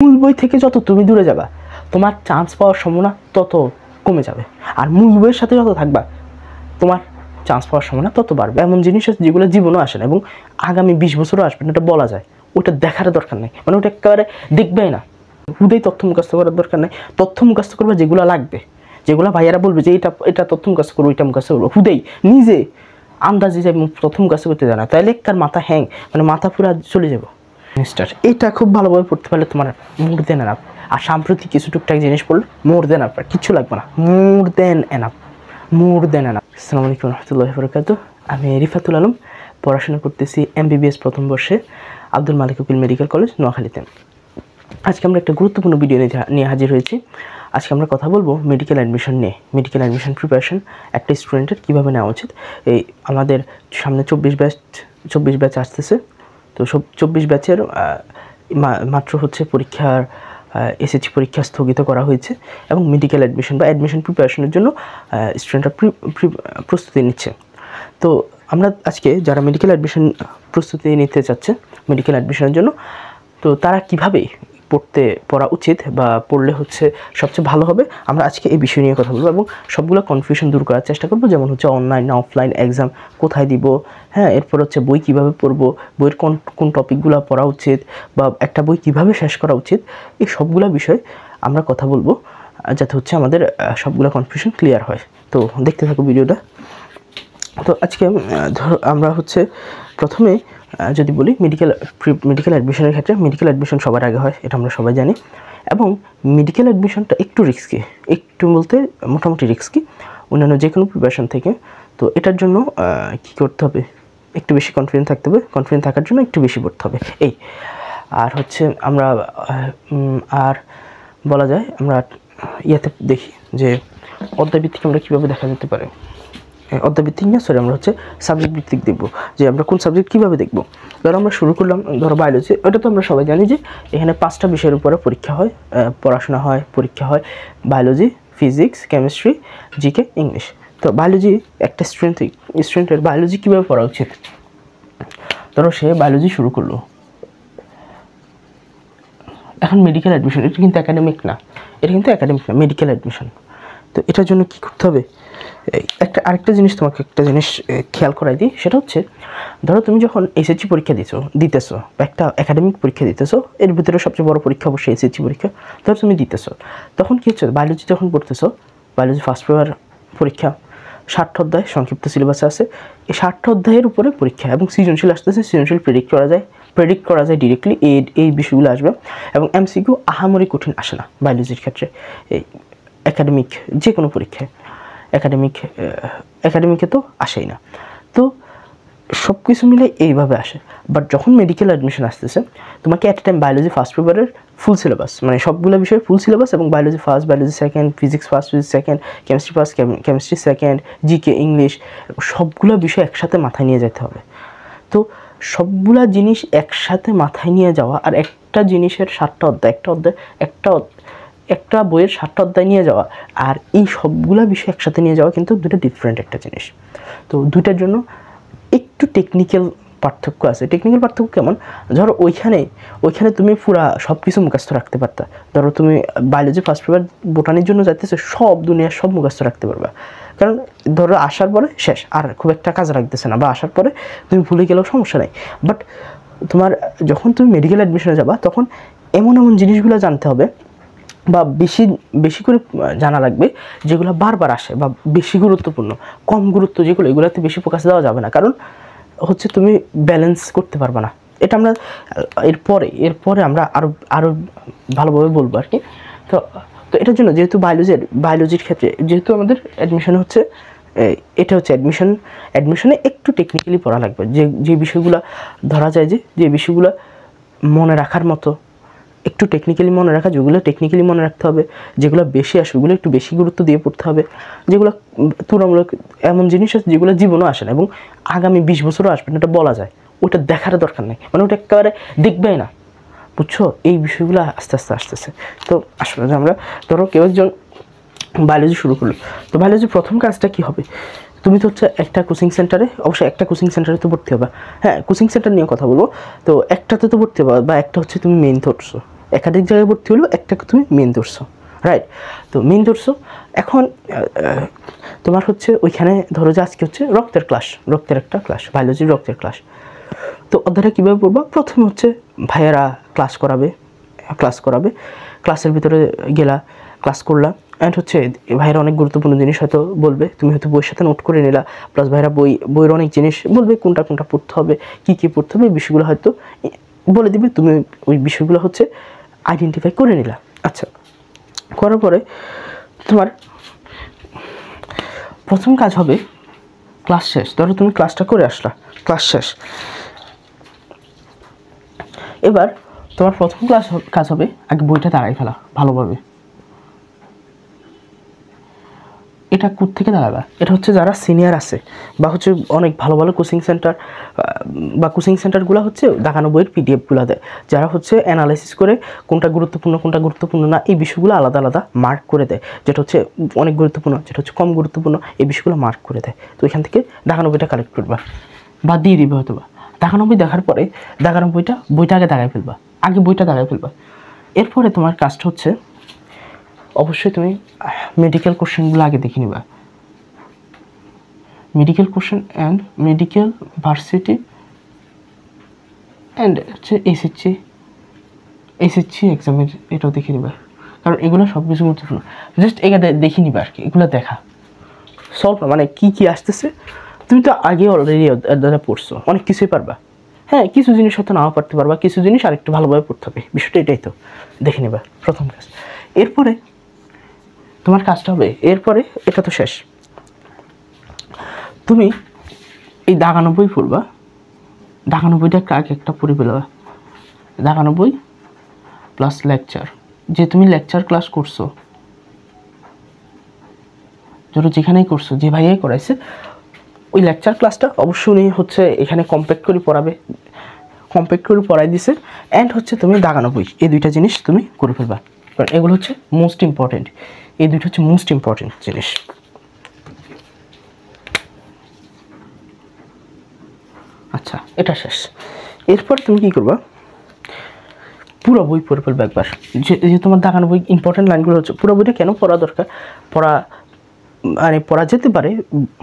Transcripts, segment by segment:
মূল বই থেকে যত তুমি দূরে যাবা তোমার চান্স পাওয়ার সম্ভাবনা তত কমে যাবে, আর মূল বইয়ের সাথে যত থাকবা তোমার চান্স পাওয়ার সম্ভাবনা তত বাড়বে। এমন জিনিস আছে যেগুলো জীবনও আসে না এবং আগামী 20 বছরও আসবে না, এটা বলা যায়। ওটা দেখার দরকার নেই, মানে ওটা একেবারে দেখবেই না। হুদেই তথ্য মুখস্থ করার দরকার নেই, তথ্য মুখস্থ করবে যেগুলো লাগবে, যেগুলো ভাইয়ারা বলবে যে এটা তথ্য মুখস্থ করবো, ওইটা মুখস্থ করবো, হুদেই নিজে আন্দাজে যে তথ্য মুখস্থ করতে জানা, তাহলে কার মাথা হ্যাং, মানে মাথা পুরো চলে যাবো। এটা খুব ভালোভাবে পড়তে পারলে তোমার মোর দেন এনাফ। আর সাম্প্রতিক কিছু টুকটাক জিনিস পড়লে মোর দেন এনাফ, কিছু লাগবে না, মোর দেন এনাফ, মোর দেন এনাফ। আসসালামু আলাইকুম রহমতুল্লাহি ওয়া বারাকাতুহু। আমি রিফাতুল আলম, পড়াশোনা করতেছি MBBS প্রথম বর্ষে আব্দুল মালিক উকিল মেডিকেল কলেজ নোয়াখালীতে। আজকে আমরা একটা গুরুত্বপূর্ণ ভিডিও নিয়ে হাজির হয়েছি। আজকে আমরা কথা বলবো মেডিকেল অ্যাডমিশন নিয়ে। মেডিকেল অ্যাডমিশন প্রিপারেশন একটা স্টুডেন্টের কীভাবে নেওয়া উচিত। এই আমাদের সামনে 24 ব্যাচ আসতেছে, তো সব 24 ব্যাচের মাত্র হচ্ছে পরীক্ষার SSC পরীক্ষা স্থগিত করা হয়েছে এবং মেডিকেল অ্যাডমিশন বা অ্যাডমিশন প্রিপারেশনের জন্য স্টুডেন্টরা প্রস্তুতি নিচ্ছে। তো আমরা আজকে যারা মেডিকেল অ্যাডমিশন প্রস্তুতি নিতে চাচ্ছে মেডিকেল অ্যাডমিশনের জন্য, তো তারা কীভাবে পড়া উচিত বা পড়লে হচ্ছে সবচেয়ে ভালো হবে, আমরা আজকে এই বিষয় নিয়ে কথা বলবো এবং সবগুলো কনফিউশন দূর করার চেষ্টা করবো। যেমন হচ্ছে অনলাইন না অফলাইন এক্সাম কোথায় দিব, হ্যাঁ, এরপর হচ্ছে বই কীভাবে পড়বো, বইয়ের কোন টপিকগুলো পড়া উচিত বা একটা বই কীভাবে শেষ করা উচিত, এই সবগুলো বিষয় আমরা কথা বলবো, যাতে হচ্ছে আমাদের সবগুলো কনফিউশন ক্লিয়ার হয়। তো দেখতে থাকো ভিডিওটা। তো আজকে আমরা হচ্ছে প্রথমে যদি বলি মেডিকেল অ্যাডমিশনের ক্ষেত্রে মেডিকেল অ্যাডমিশন সবার আগে হয়, এটা আমরা সবাই জানি। এবং মেডিকেল অ্যাডমিশনটা একটু রিস্কি, একটু বলতে মোটামুটি রিস্কি অন্যান্য যে কোনো প্রিপারেশন থেকে। তো এটার জন্য কী করতে হবে, একটু বেশি কনফিডেন্ট থাকতে হবে, কনফিডেন্ট থাকার জন্য একটু বেশি পড়তে হবে এই। আর হচ্ছে আমরা আর বলা যায় আমরা ইয়াতে দেখি যে অধ্যায়ভিত্তিক আমরা কীভাবে দেখা যেতে পারে, অধ্যায়ভিত্তিক না সরি আমরা হচ্ছে সাবজেক্ট ভিত্তিক দেখব, যে আমরা কোন সাবজেক্ট কীভাবে দেখব। ধরো আমরা শুরু করলাম, ধরো বায়োলজি, ওটা তো আমরা সবাই জানি যে এখানে 5টা বিষয়ের উপরে পরীক্ষা হয়, পড়াশোনা হয়, পরীক্ষা হয়। Biology, physics, chemistry, GK, English. তো বায়োলজি একটা স্টুডেন্টের বায়োলজি কীভাবে পড়া উচিত। ধরো সে বায়োলজি শুরু করলো, এখন মেডিকেল অ্যাডমিশন, এটা কিন্তু একাডেমিক না, মেডিকেল অ্যাডমিশন। তো এটার জন্য কী করতে হবে, আরেকটা জিনিস তোমাকে একটা জিনিস খেয়াল করাই দিই, সেটা হচ্ছে ধরো তুমি যখন SSC পরীক্ষা দিতেছো বা একটা একাডেমিক পরীক্ষা দিতেছো, এর ভিতরে সবচেয়ে বড় পরীক্ষা অবশ্যই SSC পরীক্ষা, ধরো তুমি দিতেছো, তখন কী হচ্ছে বায়োলজি যখন পড়তেছো, বায়োলজি ফার্স্ট পেপার পরীক্ষা 60টা অধ্যায় সংক্ষিপ্ত সিলেবাসে আছে, এই 60টা অধ্যায়ের উপরে পরীক্ষা এবং সৃজনশীল আসতেছে। সৃজনশীল প্রেডিক্ট করা যায় ডিরেক্টলি এই বিষয়গুলো আসবে এবং MCQ আহামরি কঠিন আসে না বায়োলজির ক্ষেত্রে, এই একাডেমিক যে কোনো পরীক্ষায়, একাডেমিকে তো আসেই না। তো সব কিছু মিলে এইভাবে আসে। বাট যখন মেডিকেল অ্যাডমিশন আসতেছে, তোমাকে at a time biology first পেপারের ফুল সিলেবাস, মানে সবগুলো বিষয়ের ফুল সিলেবাস এবং biology first, biology second, physics first, physics second, chemistry first, chemistry second, GK, English, সবগুলো বিষয় একসাথে মাথায় নিয়ে যেতে হবে। তো সবগুলা জিনিস একসাথে মাথায় নিয়ে যাওয়া আর একটা জিনিসের 7টা অধ্যায়, একটা বইয়ের 7টা অধ্যায় নিয়ে যাওয়া আর এই সবগুলা বিষয় একসাথে নিয়ে যাওয়া কিন্তু দুটো ডিফারেন্ট একটা জিনিস। তো দুইটার জন্য একটু টেকনিক্যাল পার্থক্য আছে। টেকনিক্যাল পার্থক্য কেমন, ধরো ওইখানে তুমি পুরা সব কিছু মুখস্থ রাখতে পারতা। ধরো তুমি বায়োলজি ফার্স্ট পেপার বোটানির জন্য যাইতেছো, সব দুনিয়ার সব মুখস্থ রাখতে পারবা, কারণ ধরো আসার পরে শেষ, আর খুব একটা কাজ রাখতেছে না, বা আসার পরে তুমি ভুলে গেলেও সমস্যা নেই। বাট যখন তুমি মেডিকেল অ্যাডমিশনে যাবা, তখন এমন জিনিসগুলো জানতে হবে বা বেশি করে জানা লাগবে, যেগুলো বারবার আসে বা বেশি গুরুত্বপূর্ণ। কম গুরুত্ব যেগুলো, এগুলোতে বেশি ফোকাস দেওয়া যাবে না, কারণ হচ্ছে তুমি ব্যালেন্স করতে পারবে না। এটা আমরা এরপরে আমরা আরও ভালোভাবে বলবো আর কি। তো এটার জন্য যেহেতু বায়োলজির ক্ষেত্রে যেহেতু আমাদের অ্যাডমিশন হচ্ছে, এটা হচ্ছে অ্যাডমিশনে একটু টেকনিক্যালি পড়া লাগবে, যে বিষয়গুলো ধরা যায় যে বিষয়গুলো মনে রাখার মতো, একটু টেকনিক্যালি মনে রাখা, যেগুলো টেকনিক্যালি মনে রাখতে হবে, যেগুলো বেশি আসে ওগুলো একটু বেশি গুরুত্ব দিয়ে পড়তে হবে, যেগুলো তুলনামূলক এমন জিনিস আছে যেগুলো জীবনও আসে না এবং আগামী 20 বছরও আসবে না, এটা বলা যায়। ওটা দেখার দরকার নেই, মানে ওটা একেবারে দেখবেই না, বুঝছো। এই বিষয়গুলো আস্তে আস্তে আসতেছে। তো আসলে আমরা ধরো কেউ একজন বায়োলজি শুরু করলো, তো বায়োলজির প্রথম কাজটা কী হবে, তুমি তো হচ্ছে একটা কোচিং সেন্টারে, অবশ্যই একটা কোচিং সেন্টারে তো ভর্তি হবে। হ্যাঁ, কোচিং সেন্টার নিয়ে কথা বলবো। তো একটাতে তো ভর্তি হবে, বা একটা হচ্ছে তুমি মেইন ধরছো, একাধিক জায়গায় ভর্তি হলেও একটাকে তুমি মেন ধরছো, রাইট? তো মেন ধরছো। এখন তোমার হচ্ছে ওইখানে ধরো যে আজকে হচ্ছে রক্তের একটা ক্লাস, বায়োলজির রক্তের ক্লাস। তো অধ্যায়টা কীভাবে পড়বা? প্রথমে হচ্ছে ভাইয়ারা ক্লাস করাবে, ক্লাসের ভিতরে গেলা, ক্লাস করলা, অ্যান্ড হচ্ছে ভাইয়েরা অনেক গুরুত্বপূর্ণ জিনিস হয়তো বলবে, তুমি হয়তো বইয়ের সাথে নোট করে নিলা, প্লাস ভাইয়েরা বইয়ের অনেক জিনিস বলবে, কোনটা পড়তে হবে, কী পড়তে হবে, এই বিষয়গুলো হয়তো বলে দিবে, তুমি ওই বিষয়গুলো হচ্ছে আইডেন্টিফাই করে নিলা। আচ্ছা, করার পরে তোমার প্রথম কাজ হবে ক্লাস শেষ, ধরো তুমি ক্লাসটা করে আসলা, ক্লাস শেষ। এবার তোমার প্রথম কাজ হবে আগে বইটা দাঁড়াই ফেলা ভালোভাবে। এটা কোত্থেকে দাঁড়াবা? এটা হচ্ছে যারা সিনিয়র আছে বা হচ্ছে অনেক ভালো ভালো কোচিং সেন্টারগুলো হচ্ছে দেখানো বইয়ের পিডিএফগুলো দেয়, যারা হচ্ছে অ্যানালাইসিস করে কোনটা গুরুত্বপূর্ণ না এই বিষয়গুলো আলাদা আলাদা মার্ক করে দেয়, যেটা হচ্ছে অনেক গুরুত্বপূর্ণ, যেটা হচ্ছে কম গুরুত্বপূর্ণ, এই বিষয়গুলো মার্ক করে দেয়। তো এখান থেকে দেখানো বইটা কালেক্ট করবা বা দিয়ে দিবে হয়তো বা। দেখানো বই দেখার পরে দেখানো বইটা আগে দাগায় ফেলবা, এরপরে তোমার কাজটা হচ্ছে অবশ্যই তুমি মেডিকেল কোশ্চেনগুলো আগে দেখে নিবা, medical question and medical varsity and হচ্ছে এসএসসি এক্সামের এটাও দেখে নিবা, কারণ এগুলো সব কিছু গুরুত্বপূর্ণ। জাস্ট এগুলো দেখে নিবা আর কি, এগুলো দেখা সলভ মানে কী আসতেছে। তুমি তো আগে অলরেডি দ্বারা পড়ছো, অনেক কিছুই পারবা। হ্যাঁ, কিছু জিনিস হয়তো নাও পারতে পারবা, কিছু জিনিস আরেকটু ভালোভাবে পড়তে হবে, বিষয়টা এটাই। তো দেখে নেবা প্রথম কাজ। এরপরে তোমার কাজটা হবে, এরপরে এটা তো শেষ, তুমি এই দাগানো বই পড়বা, দাগানো বইটা আগে একটা পড়ে ফেলবা, দাগানো বই প্লাস লেকচার, যে তুমি লেকচার ক্লাস করছো, ধরো যেখানেই করছো, যে ভাইয়াই করাইছে, ওই লেকচার ক্লাসটা অবশ্যই উনি হচ্ছে এখানে কম্প্যাক্ট করে পড়াই দিছে। অ্যান্ড হচ্ছে তুমি দাগানো বই, এই দুইটা জিনিস তুমি করে ফেলবা, কারণ এগুলো হচ্ছে মোস্ট ইম্পর্টেন্ট, এই দুইটা হচ্ছে মোস্ট ইম্পর্টেন্ট জিনিস। আচ্ছা, এটা শেষ। এরপর তুমি কি করবা? পুরো বই পড়ে ফেলবে একবার, যে তোমার দাগানো বই ইম্পর্টেন্ট লাইনগুলো হচ্ছে। পুরো বইটা কেন পড়া দরকার? পড়া যেতে পারে,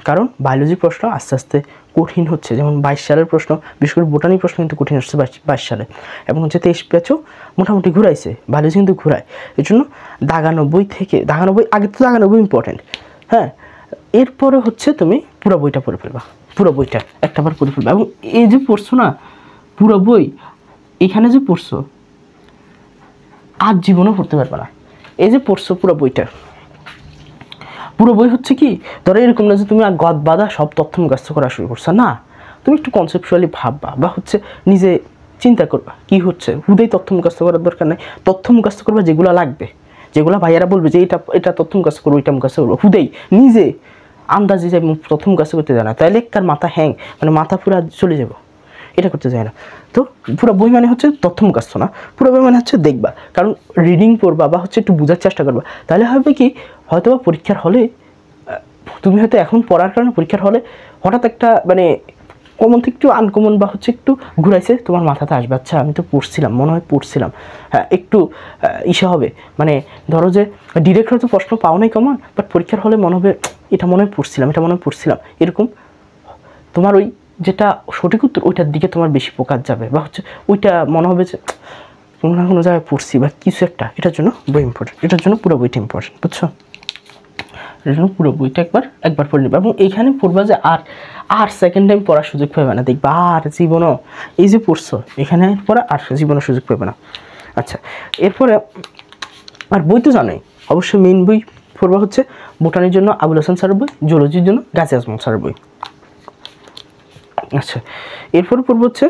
কারণ বায়োলজি প্রশ্ন আস্তে আস্তে কঠিন হচ্ছে, যেমন 22 সালের প্রশ্ন, বিশেষ করে বোটানি প্রশ্ন কিন্তু কঠিন হচ্ছে 22 সালে, এবং হচ্ছে 23 ব্যাচও মোটামুটি ঘুরাইছে, বায়োলজি কিন্তু ঘুরায়। এই জন্য দাগানো বই আগে তো দাগানো বই ইম্পর্টেন্ট, হ্যাঁ। এরপরে হচ্ছে তুমি পুরো বইটা পড়ে ফেলবা, পুরো বইটা একটাবার পড়ে ফেলবা। এবং এই যে পড়ছো না পুরো বই, এখানে যে পড়ছো আর জীবনও পড়তে পারবে না। এই যে পড়ছো পুরো বই হচ্ছে কি, ধরো এরকম না যে তুমি গদ বাঁধা সব তথ্য মুখস্থ করা শুরু করছো, না, তুমি একটু কনসেপচুয়ালি ভাববা বা হচ্ছে নিজে চিন্তা করবা কি হচ্ছে। হুদেই তথ্য মুখস্থ করার দরকার নেই, তথ্য মুখস্থ করবা যেগুলো লাগবে, যেগুলো ভাইয়ারা বলবে যে এটা তথ্য মুখস্থ করবো, এটা মুখস্থ করবো, হুদেই নিজে আন্দাজে যে প্রথম মুখস্থ করতে যায় না, তাহলে কার মাথা মানে মাথা পুরা চলে যাবো, এটা করতে যায় না। তো পুরো বই মানে হচ্ছে তথ্য মুখস্থ না, পুরো বই মানে হচ্ছে দেখবা, কারণ রিডিং করবা বা হচ্ছে একটু বোঝার চেষ্টা করবা, তাহলে হবে কি হয়তো বা পরীক্ষার হলে তুমি হয়তো এখন পড়ার কারণে পরীক্ষার হলে হঠাৎ একটা মানে কমন থেকে একটু আনকমন বা হচ্ছে একটু ঘুরাইছে তোমার মাথাতে আসবে, আচ্ছা আমি তো মনে হয় পড়ছিলাম, হ্যাঁ একটু ইসে হবে, মানে ধরো যে ডিরেক্ট হয়তো প্রশ্ন পাও নাই কমন, বাট পরীক্ষার হলে মনে হবে এটা মনে হয় পড়ছিলাম, এরকম তোমার ওই যেটা সঠিক উত্তর ওইটার দিকে তোমার বেশি ফোকাস যাবে, বা হচ্ছে ওইটা মনে হবে যে কোনো না কোনো জায়গায় পড়ছি বা কিছু একটা। এটার জন্য বই ইম্পর্টেন্ট, এটার জন্য পুরো বইটা ইম্পর্টেন্ট, বুঝছো? এটার জন্য পুরো বইটা একবার পড়ে নেবে, এবং এইখানে পড়বা যে আর সেকেন্ড টাইম পড়ার সুযোগ পাবে না, দেখবা আর জীবনও এই যে পড়ছো এখানে পড়া আর জীবনের সুযোগ পাবে না। আচ্ছা, এরপরে আর বই তো জানোই, অবশ্যই মেইন বই পড়বা হচ্ছে বোটানির জন্য আবুল হাসান স্যারের বই, জুলজির জন্য গাজী আজমল স্যারের বই। আচ্ছা, এরপর পড়ব হচ্ছে,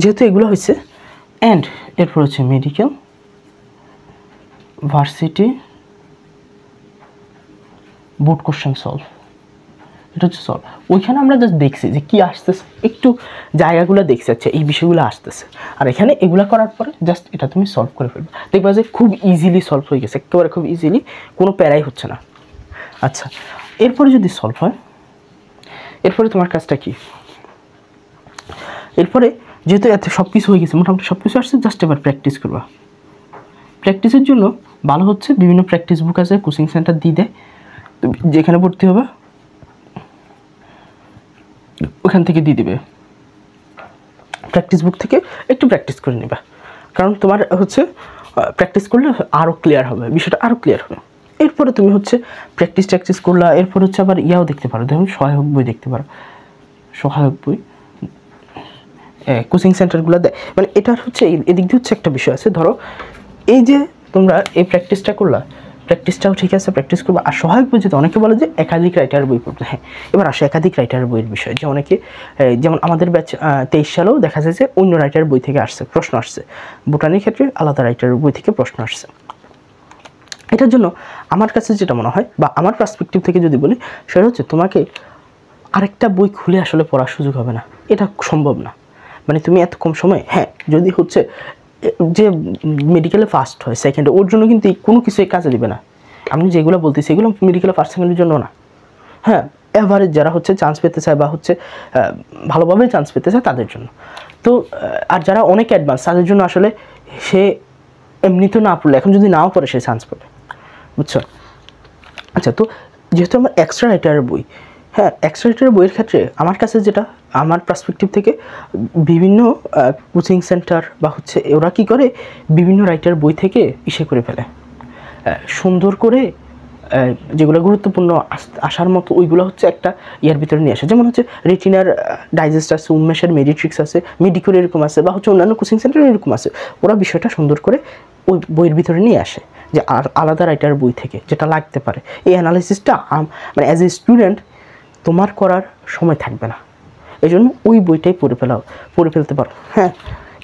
যেহেতু এগুলো হয়েছে, অ্যান্ড এরপর হচ্ছে medical varsity board question solve, এটা হচ্ছে সলভ। ওইখানে আমরা জাস্ট দেখছি যে কী আসতেছে, একটু জায়গাগুলো দেখছি, আচ্ছা এই বিষয়গুলো আসতেছে, আর এখানে এগুলো করার পরে জাস্ট এটা তুমি সলভ করে ফেলবে, দেখবা যে খুব ইজিলি সলভ হয়ে গেছে, একেবারে খুব ইজিলি, কোনো প্যারাই হচ্ছে না। আচ্ছা, এরপরে যদি সলভ হয়, এরপরে তোমার কাজটা কি? এরপরে যেহেতু এত সব কিছু হয়ে গেছে, মোটামুটি সব কিছু আসছে, জাস্ট এবার প্র্যাকটিস করবা, প্র্যাকটিসের জন্য ভালো হচ্ছে বিভিন্ন প্র্যাকটিস বুক আছে, কোচিং সেন্টার দিয়ে দেয়, তুমি যেখানে ভর্তি হবে ওখান থেকে দিয়ে দিবে। প্র্যাকটিস বুক থেকে একটু প্র্যাকটিস করে নেবা, কারণ তোমার হচ্ছে প্র্যাকটিস করলে আরও ক্লিয়ার হবে, বিষয়টা আরও ক্লিয়ার হবে। এরপরে তুমি হচ্ছে প্র্যাকটিস করলা, এরপর হচ্ছে আবার ইয়াও দেখতে পারো, দেখুন সহায়ক বই দেখতে পারো, সহায়ক বই কোচিং সেন্টারগুলো দেয়। মানে এটার হচ্ছে এদিক দিয়ে হচ্ছে একটা বিষয় আছে, ধরো এই যে তোমরা এই প্র্যাকটিসটা করলা, প্র্যাকটিসটাও ঠিক আছে, প্র্যাকটিস করবো। আর সহায়ক বই যেটা অনেকে বলে যে একাধিক রাইটার বই পড়তে, হ্যাঁ এবার আসে একাধিক রাইটার বইয়ের বিষয়, যে অনেকে যেমন আমাদের ব্যাচ 23 সালেও দেখা যায় যে অন্য রাইটার বই থেকে আসছে, প্রশ্ন আসছে, বোটানির ক্ষেত্রে আলাদা রাইটারের বই থেকে প্রশ্ন আসছে। এটার জন্য আমার কাছে যেটা মনে হয় বা আমার পার্সপেক্টিভ থেকে যদি বলি, সেটা হচ্ছে তোমাকে আরেকটা বই খুলে আসলে পড়ার সুযোগ হবে না, এটা সম্ভব না। মানে তুমি এত কম সময়, হ্যাঁ যদি হচ্ছে যে মেডিকেলে ফার্স্ট হয় সেকেন্ডে, ওর জন্য কিন্তু কোনো কিছুই কাজে দিবে না। আমি যেগুলো বলতেছি এগুলো মেডিকেলে ফার্স্ট সেকেন্ডের জন্য না, হ্যাঁ এভারেজ যারা হচ্ছে চান্স পেতে চায় বা হচ্ছে ভালোভাবে চান্স পেতে চায় তাদের জন্য। তো আর যারা অনেক অ্যাডভান্স তাদের জন্য আসলে সে এমনি তো না পড়লে, এখন যদি নাও পড়ে সে চান্স পাবে, বুঝছো? আচ্ছা, তো যেহেতু আমার এক্সট্রা রাইটারের বই, হ্যাঁ এক্সট্রা রাইটারের বইয়ের ক্ষেত্রে আমার কাছে যেটা আমার পার্সপেক্টিভ থেকে বিভিন্ন কোচিং সেন্টার বা হচ্ছে ওরা কী করে, বিভিন্ন রাইটার বই থেকে ইসে করে ফেলে, সুন্দর করে যেগুলো গুরুত্বপূর্ণ আসার মতো ওইগুলো হচ্ছে একটা ইয়ার ভিতরে নিয়ে আসে। যেমন হচ্ছে রেটিনার ডাইজেস্ট আছে, উন্মেষের মেডিট্রিক্স আছে, মেডিকোর এরকম আছে, বা হচ্ছে অন্যান্য কোচিং সেন্টার এরকম আছে, ওরা বিষয়টা সুন্দর করে ওই বইয়ের ভিতরে নিয়ে আসে, যে আর আলাদা রাইটার বই থেকে যেটা লাগতে পারে। এই অ্যানালিসিসটা মানে অ্যাজ এ স্টুডেন্ট তোমার করার সময় থাকবে না, এই জন্য ওই বইটাই পড়ে ফেলতে পারো। হ্যাঁ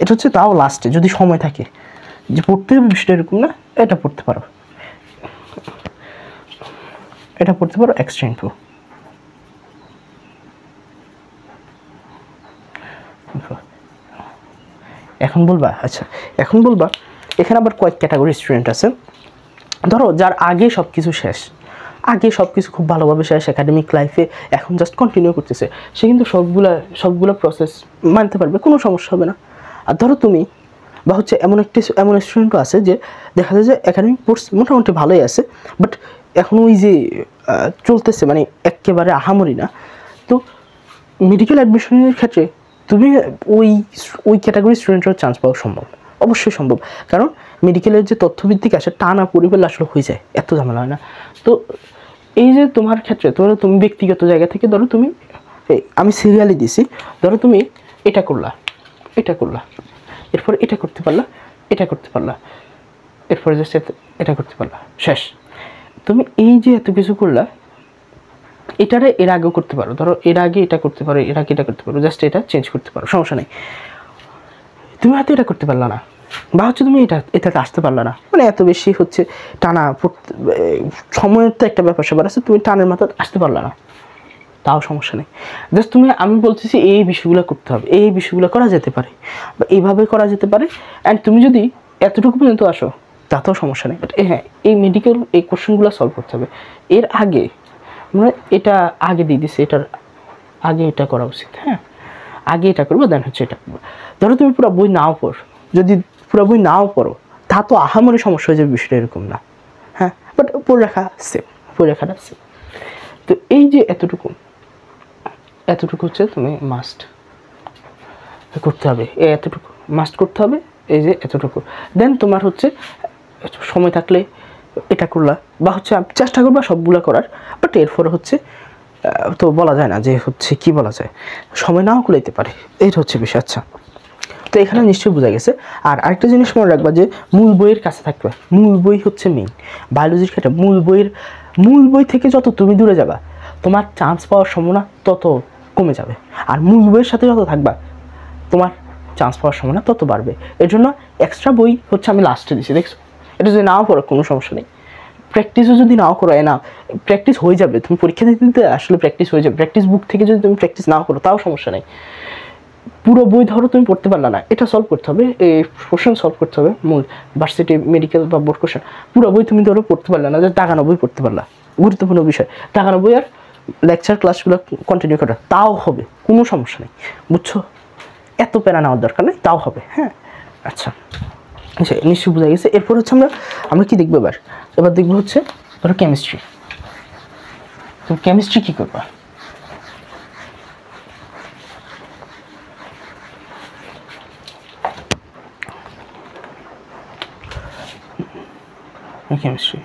এটা হচ্ছে তাও লাস্টে যদি সময় থাকে, যে পড়তে হবে বিষয়টা এরকম না, এটা পড়তে পারো, এটা পড়তে পারো এক্সট্রা ইনফো। এখন বলবা, আচ্ছা এখন বলবা এখানে আবার কয়েক ক্যাটাগরি স্টুডেন্ট আছে। ধরো যার আগে সব কিছু শেষ, আগে সব কিছু খুব ভালোভাবে শেষ একাডেমিক লাইফে, এখন জাস্ট কন্টিনিউ করতেছে, সে কিন্তু সবগুলো প্রসেস মানতে পারবে, কোনো সমস্যা হবে না। আর ধরো তুমি বা হচ্ছে এমন স্টুডেন্টও আছে যে দেখা যায় যে একাডেমিক কোর্স মোটামুটি ভালোই আছে, বাট এখন ওই যে চলতেছে, মানে একেবারে আহামরি না। তো মেডিকেল অ্যাডমিশনের ক্ষেত্রে তুমি ওই ক্যাটাগরি স্টুডেন্টেরও চান্স পাওয়া সম্ভব, অবশ্যই সম্ভব, কারণ মেডিকেলের যে তথ্যভিত্তিক আসে টানা পরিবেল আসলে হয়ে যায়, এত ঝামেলা হয় না। তো এই যে তোমার ক্ষেত্রে ধরো তুমি ব্যক্তিগত জায়গা থেকে, ধরো তুমি আমি সিরিয়ালি দিছি, ধরো তুমি এটা করলা, এরপর এটা করতে পারলা, এরপরে জাস্ট এটা করতে পারলা, শেষ। তুমি এই যে এত কিছু করলা, এটারে এর আগেও করতে পারো, ধরো এর আগে এটা করতে পারো, এর আগে এটা করতে পারো, জাস্ট এটা চেঞ্জ করতে পারো, সমস্যা নেই। তুমি হয়তো এটা করতে পারলা না, বা হচ্ছে তুমি এটাতে আসতে পারলা না, মানে এত বেশি হচ্ছে টানা সময়ের তো একটা ব্যাপার স্যাপার আছে, তুমি টানের মাথা আসতে পারলা না, তাও সমস্যা নেই। জাস্ট আমি বলতেছি এই বিষয়গুলো করতে হবে, এই বিষয়গুলো করা যেতে পারে বা এইভাবে করা যেতে পারে। অ্যান্ড তুমি যদি এতটুকু পর্যন্ত আসো তাতেও সমস্যা নেই, বাট হ্যাঁ এই মেডিকেল এই কোশ্চেনগুলো সলভ করতে হবে। এর আগে মানে এটা আগে দিয়ে দিচ্ছে, এটার আগে এটা করা উচিত, হ্যাঁ আগে এটা করবো, দেন হচ্ছে এটা করবো। ধরো তুমি পুরো বই নাও পড়ো, যদি পুরো বই নাও পড়ো তা তো আহামরি সমস্যা হয়ে যাবে, বিষয়টা এরকম না, হ্যাঁ বাট পড়ে রাখাটা সেম। তো এই যে এতটুকু হচ্ছে তুমি মাস্ট করতে হবে, এতটুকু মাস্ট করতে হবে, এই যে এতটুকু। দেন তোমার হচ্ছে সময় থাকলে এটা করলা, বা হচ্ছে চেষ্টা করবা সবগুলো করার, বাট এরপরে হচ্ছে তো বলা যায় না যে হচ্ছে কি বলা যায়, সময় নাও কুলাইতে পারে, এটা হচ্ছে বিষয়। আচ্ছা, তো এখানে নিশ্চয়ই বোঝা গেছে। আর আরেকটা জিনিস মনে রাখবা যে মূল বইয়ের কাছে থাকবে, মূল বই হচ্ছে মেইন। বায়োলজির ক্ষেত্রে মূল বই থেকে যত তুমি দূরে যাবা তোমার চান্স পাওয়ার সম্ভাবনা তত কমে যাবে, আর মূল বইয়ের সাথে যত থাকবা তোমার চান্স পাওয়ার সম্ভাবনা তত বাড়বে। এর জন্য এক্সট্রা বই হচ্ছে আমি লাস্টে দিচ্ছি, দেখছো, এটা যদি নাও পড়ো কোনো সমস্যা নেই, প্র্যাকটিসও যদি নাও করো, না প্র্যাকটিস হয়ে যাবে, তুমি পরীক্ষা দিতে আসলে প্র্যাকটিস হয়ে যাবে। প্র্যাকটিস বুক থেকে যদি তুমি প্র্যাকটিস নাও করো তাও সমস্যা নেই। পুরো বই ধরো তুমি পড়তে পারলা না, এটা সলভ করতে হবে, এই কোশ্চেন সলভ করতে হবে, মূল ভার্সিটি মেডিকেল বা বোর্ড কোশ্চেন। পুরো বই তুমি ধরো পড়তে পারলা না, যে দাগানো বই পড়তে পারলা, গুরুত্বপূর্ণ বিষয় দাগানো বই, আর লেকচার ক্লাসগুলো কন্টিনিউ করা, তাও হবে, কোনো সমস্যা নেই, বুঝছো, এত প্যারা নেওয়ার দরকার নেই, তাও হবে। হ্যাঁ আচ্ছা, আচ্ছা নিশ্চয়ই বোঝা গেছে। এরপর হচ্ছে আমরা কি দেখবো এবার দেখবো হচ্ছে ধরো কেমিস্ট্রি। তো কেমিস্ট্রি কি করবা? কেমিস্ট্রি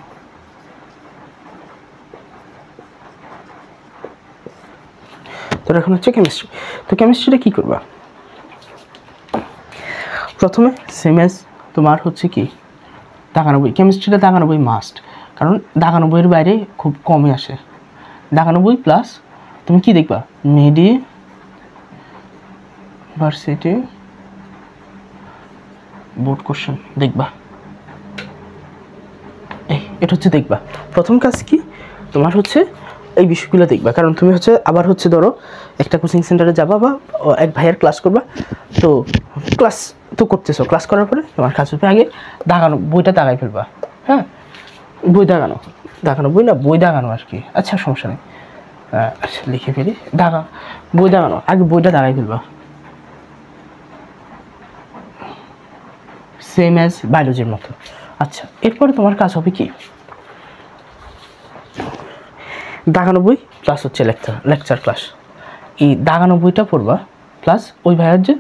তো এখন হচ্ছে কেমিস্ট্রি। তো কেমিস্ট্রিটা কি করবা? প্রথমে সেম এজ তোমার হচ্ছে কি দাগানো বই, কেমিস্ট্রিটা দাগানো বই মাস্ট, কারণ দাগানো বইয়ের বাইরে খুব কমই আসে। দাগানো বই প্লাস তুমি কি দেখবা? ভার্সিটি বোর্ড কোশ্চেন দেখবা। এটা হচ্ছে দেখবা। প্রথম কাজ কি তোমার হচ্ছে এই বিষয়গুলো দেখবা, কারণ তুমি হচ্ছে আবার হচ্ছে ধরো একটা কোচিং সেন্টারে যাবা বা এক ভাইয়ের ক্লাস করবা, তো ক্লাস তো করতেছো, ক্লাস করার পরে তোমার কাজ হবে আগে দাগানো বইটা দাগাই ফেলবা। হ্যাঁ, বই দাগানো বই না, বই দাগানো আর কি। আচ্ছা সমস্যা নেই, আচ্ছা লিখে ফেলি। বই দাগানো, আগে বইটা দাগাই ফেলবা, সেম অ্যাজ বায়োলজির মতো। আচ্ছা এরপরে তোমার কাজ হবে কি দাগানো বই প্লাস হচ্ছে লেকচার ক্লাস। এই দাগানো বইটা পড়বা প্লাস ওই ভাইয়ের যে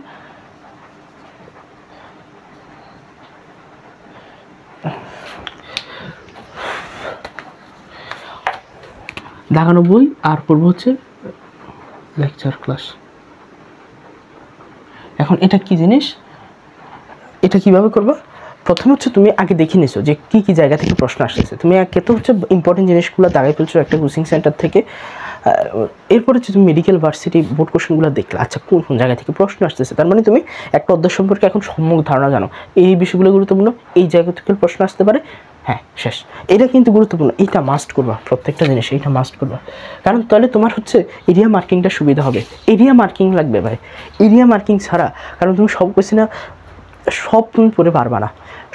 দাগানো বই আর পড়বো হচ্ছে লেকচার ক্লাস। এখন এটা কি জিনিস, এটা কিভাবে করবা? প্রথমে হচ্ছে তুমি আগে দেখে নিছো যে কি কি জায়গা থেকে প্রশ্ন আসতেছে, তুমি আগে তো হচ্ছে ইম্পর্টেন্ট জিনিসগুলো দাগাই ফেলছো একটা কোচিং সেন্টার থেকে। এরপরে হচ্ছে তুমি মেডিকেল ভার্সিটি বোর্ড কোশ্চেনগুলো দেখলে, আচ্ছা কোন কোন জায়গা থেকে প্রশ্ন আসতেছে, তার মানে তুমি একটা অধ্যায় সম্পর্কে এখন সম্যক ধারণা জানো, এই বিষয়গুলো গুরুত্বপূর্ণ, এই জায়গা থেকে প্রশ্ন আসতে পারে। হ্যাঁ শেষ, এটা কিন্তু গুরুত্বপূর্ণ, এইটা মাস্ট করবা, প্রত্যেকটা জিনিস এইটা মাস্ট করবা, কারণ তাহলে তোমার হচ্ছে এরিয়া মার্কিংটা সুবিধা হবে। এরিয়া মার্কিং লাগবে ভাই, এরিয়া মার্কিং ছাড়া, কারণ তুমি সব কোশ্চেন সব তুমি পড়ে পারবা না,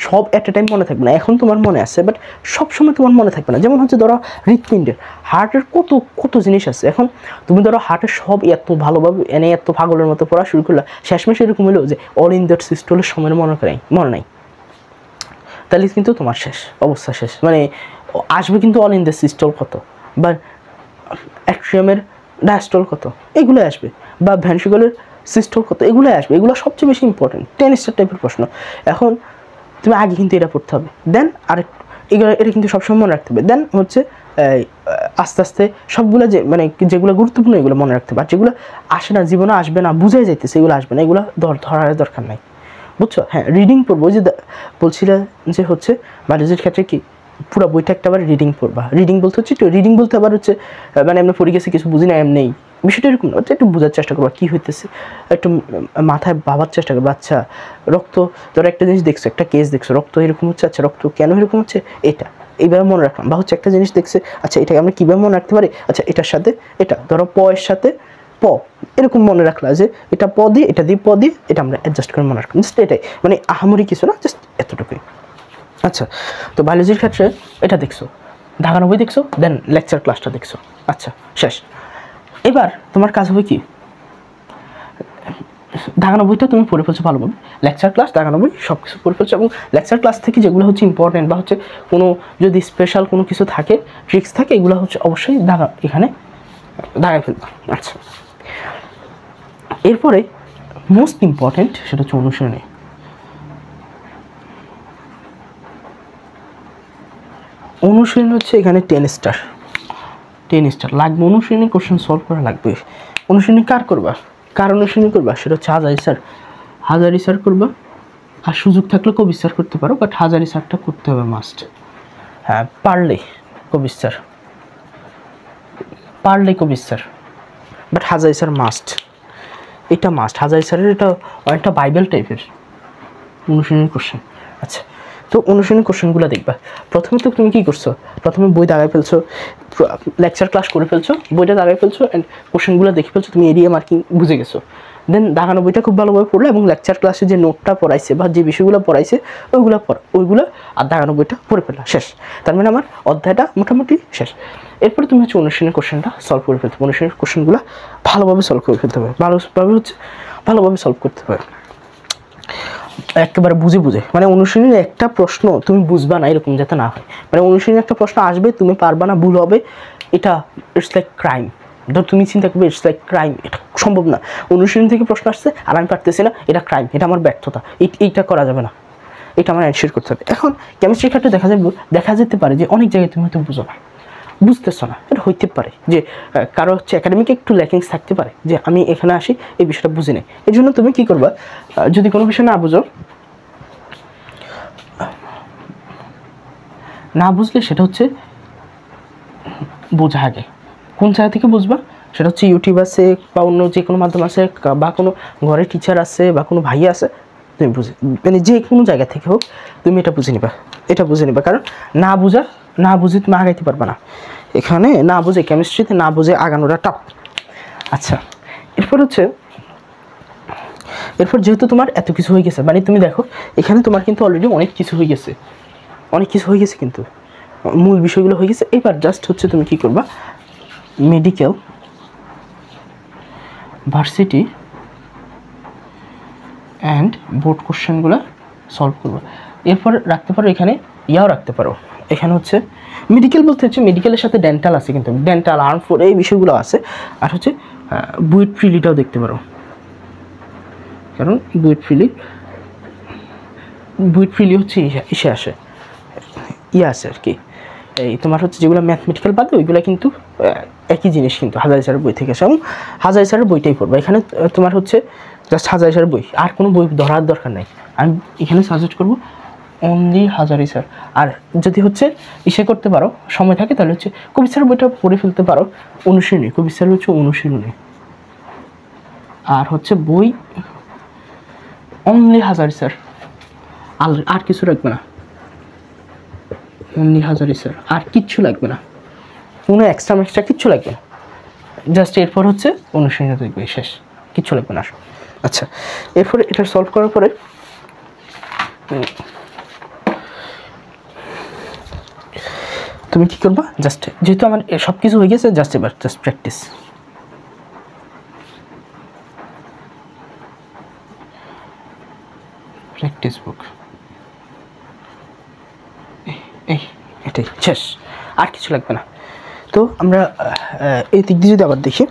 সব এট এ টাইম মনে থাকবে না। এখন তোমার মনে আছে বাট সবসময় তোমার মনে থাকবে না। যেমন হচ্ছে ধরো হৃৎপিণ্ডের, হার্টের কত কত জিনিস আছে। এখন তুমি ধরো হার্টের সব এত ভালোভাবে এত পাগলের মতো পড়া শুরু করলে, শেষমেশ এরকম হলো যে অল ইন দ্যাট সিস্টলের সময় মনে নাই, তাহলে কিন্তু তোমার শেষ, অবস্থা শেষ। মানে আসবে কিন্তু অল ইন দ্য সিস্টল কত, বা অ্যাট্রিয়ামের ডায়াস্টল কত, এগুলো আসবে, বা ভ্যান্ট্রিকলের সিস্টল কত, এগুলো আসবে। এগুলো সবচেয়ে বেশি ইম্পর্টেন্ট 10 স্টার টাইপের প্রশ্ন। এখন তুমি আগে কিন্তু এটা পড়তে হবে, দেন এটা কিন্তু সবসময় মনে রাখতে হবে। দেন হচ্ছে আস্তে আস্তে সবগুলো যে মানে যেগুলো গুরুত্বপূর্ণ এগুলো মনে রাখতে হবে, আর যেগুলো আসে না, জীবনে আসবে না, বুঝাই যাইতেছে, এগুলো আসবে না, এগুলো ধরার দরকার নাই, বুঝছো? হ্যাঁ, রিডিং পড়বো, যে বলছিলে যে হচ্ছে বায়োলজির ক্ষেত্রে কি পুরো বইটা একটা আবার রিডিং পড়বা। রিডিং বলতে হচ্ছে রিডিং বলতে আবার হচ্ছে মানে আমরা পড়ে গেছি কিছু বুঝি না এমনি, বিষয়টা এরকম না, একটু বোঝার চেষ্টা করবা কী হইতেছে, একটু মাথায় ভাবার চেষ্টা করবা। আচ্ছা রক্ত, ধরো একটা জিনিস দেখছো, একটা কেস দেখছো, রক্ত এরকম হচ্ছে, আচ্ছা রক্ত কেন এরকম হচ্ছে, এটা এইভাবে মনে রাখলাম। বা হচ্ছে একটা জিনিস দেখছে, আচ্ছা এটাকে আমরা কীভাবে মনে রাখতে পারি, আচ্ছা এটার সাথে এটা, ধরো প এর সাথে প, এরকম মনে রাখলা যে এটা প দিয়ে এটা দিয়ে প দিয়ে, এটা আমরা অ্যাডজাস্ট করে মনে রাখলাম, জাস্ট এটাই, মানে আহামরি কিছু না, জাস্ট এতটুকুই। আচ্ছা, তো বায়োলজির ক্ষেত্রে এটা দেখছো, দাগানো বই দেখছো, দেন লেকচার ক্লাসটা দেখছো, আচ্ছা শেষ। এবার তোমার কাজ হবে কি, দাগানো বইটা তুমি পড়ে ফেলছো ভালোভাবে, লেকচার ক্লাস দাগানো বই সব কিছু পড়ে ফেলছো, এবং লেকচার ক্লাস থেকে যেগুলো হচ্ছে ইম্পর্টেন্ট বা হচ্ছে কোনো যদি স্পেশাল কোনো কিছু থাকে, ট্রিক্স থাকে, এগুলো হচ্ছে অবশ্যই এখানে দাগাই ফেলবা। আচ্ছা, এরপরে মোস্ট ইম্পর্টেন্ট সেটা হচ্ছে অনুশীলনী। অনুশীলনী হচ্ছে এখানে 10 স্টার লাগবে, অনুশীলনী কোশ্চেন সলভ করা লাগবে। অনুশীলনী কার করবা, কার অনুশীলনী করবা, সেটা হচ্ছে হাজারি স্যার করবা, আর সুযোগ থাকলে কবির স্যার করতে পারো, বাট হাজারি স্যারটা করতে হবে মাস্ট। হ্যাঁ, পারলে Kabir sir, but Hazari sir must, এটা মাস্ট। হাজারি স্যারের এটা অনেকটা বাইবেল টাইপের অনুশীলনী কোশ্চেন। আচ্ছা, তো অনুশীলনী কোশ্চেনগুলো দেখবা। প্রথমে তো তুমি কী করছো, প্রথমে বই দাগাই ফেলছো, লেকচার ক্লাস করে ফেলছো, বইটা দাগাই ফেলছো, অ্যান্ড কোশ্চেনগুলো দেখে ফেলছো, তুমি এরিয়া মার্কিং বুঝে গেছো। দেন দাগানো বইটা খুব ভালোভাবে পড়লো, এবং লেকচার ক্লাসে যে নোটটা পড়াইছে বা যে বিষয়গুলো পড়াইছে ওইগুলো আর দাগানো বইটা পড়ে ফেললা, শেষ। তার মানে আমার অধ্যায়টা মোটামুটি শেষ। এরপরে তুমি হচ্ছে অনুশীলনী কোশ্চেনটা সলভ করে ফেলতে হবে, অনুশীলনী কোশ্চেনগুলো ভালোভাবে সলভ করে ফেলতে হবে, ভালোভাবে সলভ করতে হবে। একেবারে বুঝে বুঝে, মানে অনুশীলনের একটা প্রশ্ন তুমি বুঝবা না এরকম যাতে না হয়, মানে অনুশীলনের একটা প্রশ্ন আসবে তুমি পারবা না, ভুল হবে, এটা ইটস লাইক ক্রাইম। ধর তুমি চিন্তা করবে ইটস লাইক ক্রাইম, এটা সম্ভব না, অনুশীলন থেকে প্রশ্ন আসছে আর আমি পারতেছি না, এটা ক্রাইম, এটা আমার ব্যর্থতা, এইটা করা যাবে না, এটা আমার এনশিওর করতে হবে। এখন কেমিস্ট্রির ক্ষেত্রে দেখা যেতে পারে যে অনেক জায়গায় তুমি হয়তো বুঝো না, বুঝতেছো না, এটা হইতে পারে যে কারো হচ্ছে একাডেমিকে একটু ল্যাকিংস থাকতে পারে, যে আমি এখানে আসি এই বিষয়টা বুঝি নেই। এই জন্য তুমি কী করবা, যদি কোনো বিষয় না বুঝলে সেটা হচ্ছে বোঝা আগে। কোন জায়গা থেকে বুঝবা, সেটা হচ্ছে ইউটিউব আছে বা অন্য যে কোনো মাধ্যম আছে বা কোনো ঘরে টিচার আছে বা কোনো ভাই আছে, তুমি বুঝে মানে যে কোনো জায়গা থেকে হোক তুমি এটা বুঝে নিবা, কারণ না বুঝে তুমি আগাইতে পারবে না। এখানে না বুঝে কেমিস্ট্রিতে না বুঝে আগানোটা টাফ। আচ্ছা, এরপর যেহেতু তোমার এত কিছু হয়ে গেছে, মানে তুমি দেখো এখানে তোমার কিন্তু অলরেডি অনেক কিছু হয়ে গেছে, কিন্তু মূল বিষয়গুলো হয়ে গেছে। এবার জাস্ট হচ্ছে তুমি কি করবা, মেডিকেল ভার্সিটি অ্যান্ড বোর্ড কোশ্চেনগুলো সলভ করবো। এরপর রাখতে পারো এখানে রাখতে পারো, এখানে হচ্ছে মেডিকেল বলতে হচ্ছে মেডিকেলের সাথে ডেন্টাল আছে, কিন্তু ডেন্টাল আর্মফোর এই বিষয়গুলো আছে। আর হচ্ছে বুয়েট প্রিলিটাও দেখতে পারো, কারণ বুয়েট প্রিলি হচ্ছে আসে আর কি। এই তোমার হচ্ছে যেগুলো ম্যাথমেটিক্যাল বাদে ওইগুলো কিন্তু একই জিনিস, কিন্তু হাজারি স্যারের বই থেকে আসে, এবং হাজারি স্যারের বইটাই পড়বে। এখানে তোমার হচ্ছে জাস্ট হাজারি স্যারের বই, আর কোনো বই ধরার দরকার নেই। আমি এখানে সাজেস্ট করবো অনলি হাজারি স্যার। আর যদি হচ্ছে করতে পারো, সময় থাকে, তাহলে হচ্ছে কবি স্যারের বইটা পড়ে ফেলতে পারো, অনুশীলনী, কবি স্যার হচ্ছে অনুশীলনী। আর হচ্ছে বই অনলি হাজারি স্যার, আর কিছু রাখবে না, অনলি হাজারি স্যার, আর কিচ্ছু লাগবে না, কোনো এক্সট্রা কিচ্ছু লাগবে না, জাস্ট এরপর হচ্ছে অনুশীলনী দেখবে, শেষ, কিচ্ছু লাগবে না। আচ্ছা, এরপরে এটা সলভ করার পরে তুমি কি করবা, জাস্ট যেহেতু আমার সব কিছু হয়ে গেছে, এবার প্র্যাকটিস। প্র্যাকটিস বুক, এটাই শেষ, আর কিছু লাগবে না। তো আমরা এই দিক দিয়ে যদি আবার দেখি,